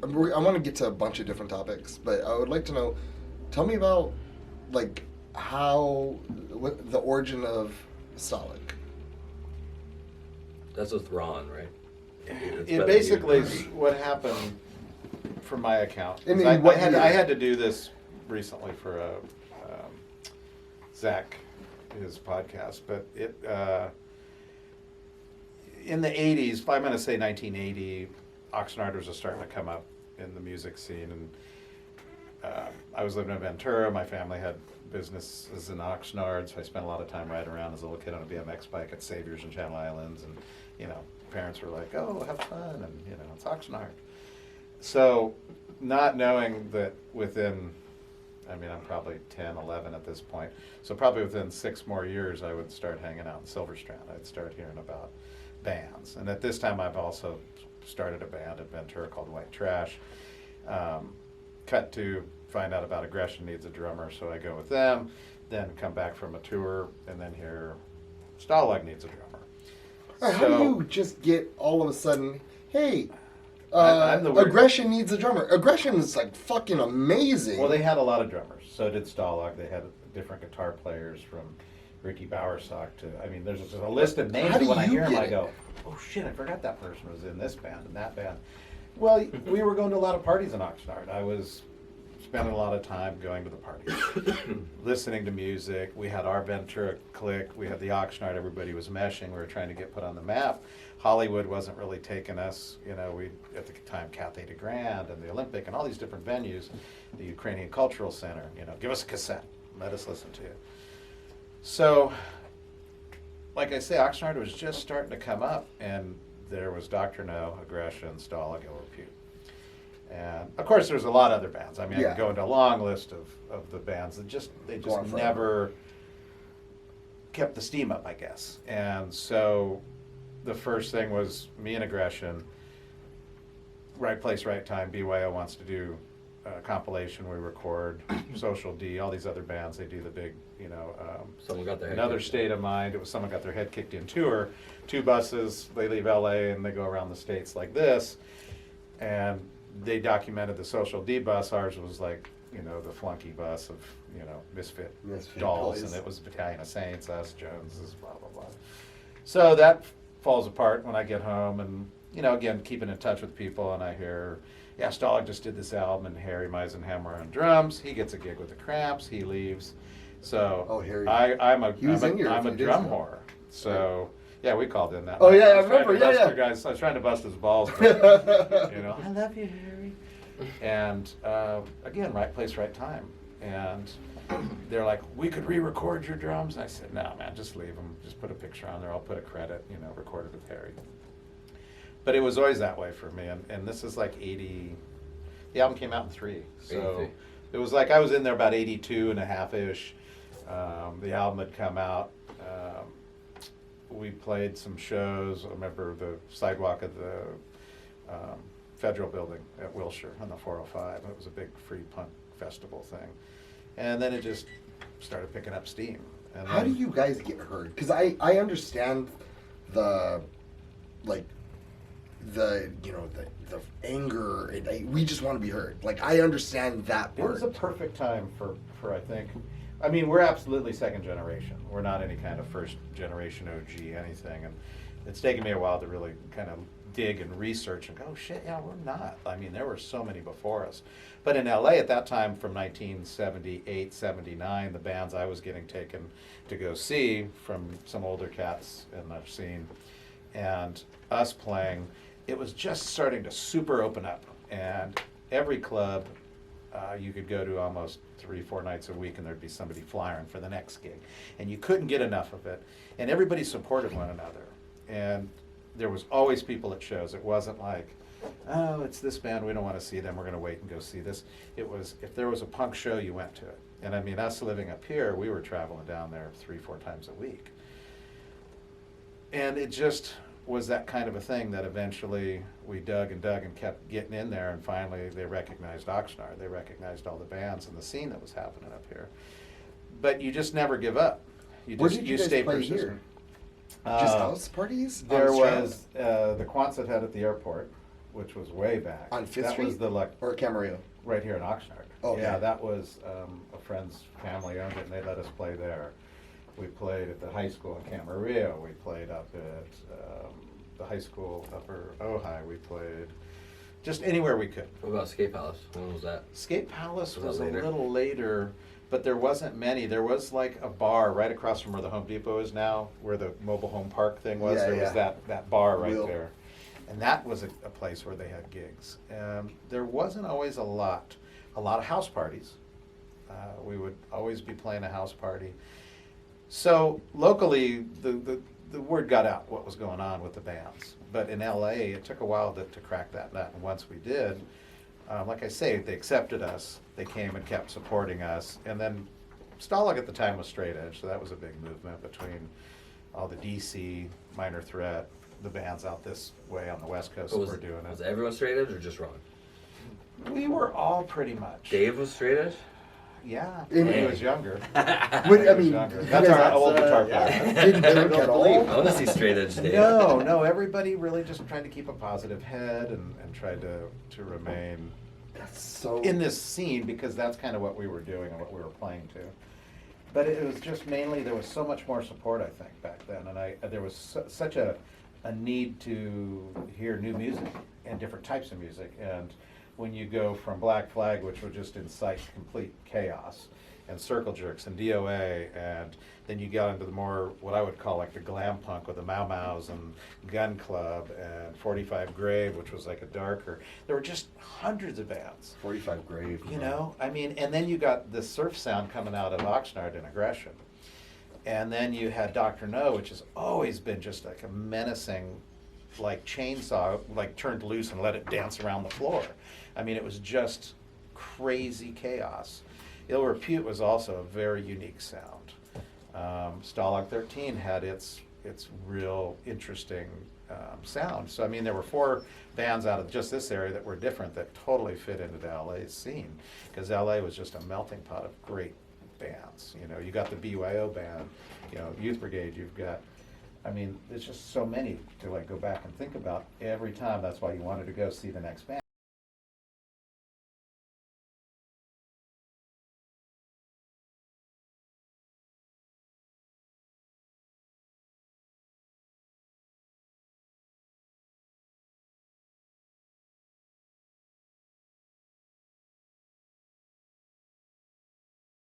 I want to get to a bunch of different topics, but I would like to know. Tell me about like what the origin of Stalag. That's with Ron, right? It basically is what happened from my account. And in I what year? had to do this recently for Zach, his podcast, but it in the 80s, I'm going to say 1980, Oxnarders was starting to come up in the music scene, and I was living in Ventura. My family had businesses in Oxnard, so I spent a lot of time riding around as a little kid on a BMX bike at Saviors and Channel Islands, and parents were like, "Oh, have fun," and it's Oxnard. So, not knowing that within, I'm probably 10, 11 at this point, so probably within 6 more years, I would start hanging out in Silver Strand. I'd start hearing about bands, and at this time, I've also started a band in Ventura called White Trash. Cut to find out about Aggression needs a drummer, so I go with them, then come back from a tour, and then hear Stalag needs a drummer. How do you just get all of a sudden, hey, I'm the weird- Aggression needs a drummer? Aggression is like fucking amazing. Well, they had a lot of drummers. So did Stalag. They had different guitar players from Ricky Bowersock to, there's just a list of names. How do When I you hear them, get I it? go, oh shit, I forgot that person was in this band and that band. Well, we were going to a lot of parties in Oxnard. I was spending a lot of time going to the parties, listening to music. We had our Ventura clique. We had the Oxnard. Everybody was meshing. We were trying to get put on the map. Hollywood wasn't really taking us. We at the time Cathay de Grande and the Olympic and all these different venues, the Ukrainian Cultural Center. Give us a cassette. Let us listen to you. So, like I say, Oxnard was just starting to come up, and there was Dr. No, Aggression, Stalag, Ill Repute. And of course, there's a lot of other bands. I Yeah. could go into a long list of the bands that they Go on just forever. never kept the steam up, I guess. And so the first thing was me and Aggression, right place, right time. BYO wants to do a compilation. We record Social D, all these other bands. They do the big, Someone got their head Another kicked State of Mind. It was Someone Got Their Head Kicked In tour. 2 buses. They leave LA and they go around the States like this. And they documented the Social D bus. Ours was like, the flunky bus of, misfit dolls. toys. And it was Battalion of Saints, us, Joneses, blah, blah, blah. So that falls apart when I get home and, again, keeping in touch with people. And I hear, yeah, Stalag just did this album and Harry Meisenhammer on drums. He gets a gig with the Cramps. He leaves. So Harry. I'm a He was in here a I'm a few days drum ago. whore. So yeah, we called in that. Oh, night. yeah, I was trying to remember, bust yeah. the guys. I was trying to bust his balls. But, I love you, Harry. And again, right place, right time. And they're like, we could re-record your drums. And I said, no, man, just leave them. Just put a picture on there. I'll put a credit. Recorded with Harry. But it was always that way for me. And this is like 80. The album came out in 3. So 83. it was like I was in there about 82 and a half-ish. The album had come out. We played some shows. I remember the sidewalk of the Federal Building at Wilshire on the 405. It was a big free punk festival thing. And then it just started picking up steam. And How do then- you guys get heard? Because I understand the anger. We just want to be heard. Like, I understand that It part. was a perfect time for I think, we're absolutely second generation. We're not any kind of first generation OG anything. And it's taken me a while to really kind of dig and research and go, oh shit, yeah, we're not. There were so many before us. But in LA at that time, from 1978, 79, the bands I was getting taken to go see from some older cats in the scene and us playing, it was just starting to super open up. And every club you could go to almost 3-4 nights a week and there'd be somebody flying for the next gig. And you couldn't get enough of it. And everybody supported one another. And there was always people at shows. It wasn't like, oh, it's this band, we don't want to see them, we're going to wait and go see this. It was, if there was a punk show, you went to it. And us living up here, we were traveling down there 3-4 times a week. And it just was that kind of a thing that eventually we dug and kept getting in there, and finally they recognized Oxnard. They recognized all the bands and the scene that was happening up here. But you just never give up. Where did you guys stay play persistent. here? Just house parties? There On Strand? was the Quonset hut at the airport. which was way back. On Fifth That Street? was the Or Camarillo? right here in Oxnard. Okay. Yeah, that was a friend's family owned it, and they let us play there. We played at the high school in Camarillo. We played up at the high school upper Ojai. We played just anywhere we could. What about Skate Palace? When was that? Skate Palace Was was that a later? little later, but there wasn't many. There was like a bar right across from where the Home Depot is now, where the mobile home park thing was. Yeah, There was yeah. that bar right Wheel. there. And that was a place where they had gigs. There wasn't always a lot of house parties. We would always be playing a house party. So locally, the word got out what was going on with the bands. But in LA, it took a while to crack that nut. And once we did, like I say, they accepted us. They came and kept supporting us. And then Stalag at the time was straight edge, so that was a big movement between all the DC, Minor Threat, the bands out this way on the West Coast But that were doing was it. everyone straight edge or just Ron? We were all pretty much. Dave was straight edge? Yeah, In- when he was younger. What, I He was mean, younger. you That's guys- our old guitar yeah. player. Didn't drink at all? I want to see straight edge Dave. No, everybody really just tried to keep a positive head and tried to remain That's so. in this scene because that's kind of what we were doing and what we were playing to. But it was just mainly, there was so much more support, I think, back then. And there was such a need to hear new music and different types of music. And when you go from Black Flag, which would just incite complete chaos, and Circle Jerks and DOA, and then you got into the more, what I would call like the glam punk with the Mau Mau's and Gun Club and 45 Grave, which was like a darker, there were just hundreds of bands. 45 Grave. You know, I mean, and then you got the surf sound coming out of Oxnard and Aggression. And then you had Dr. No, which has always been just like a menacing, like chainsaw, like turned loose and let it dance around the floor. I mean, it was just crazy chaos. Ill Repute was also a very unique sound. Stalag 13 had its real interesting sound. So I mean, there were 4 bands out of just this area that were different that totally fit into the LA scene, because LA was just a melting pot of great bands. You know, you got the BYO band, you know, Youth Brigade. You've got, I mean, there's just so many to like go back and think about every time. That's why you wanted to go see the next band.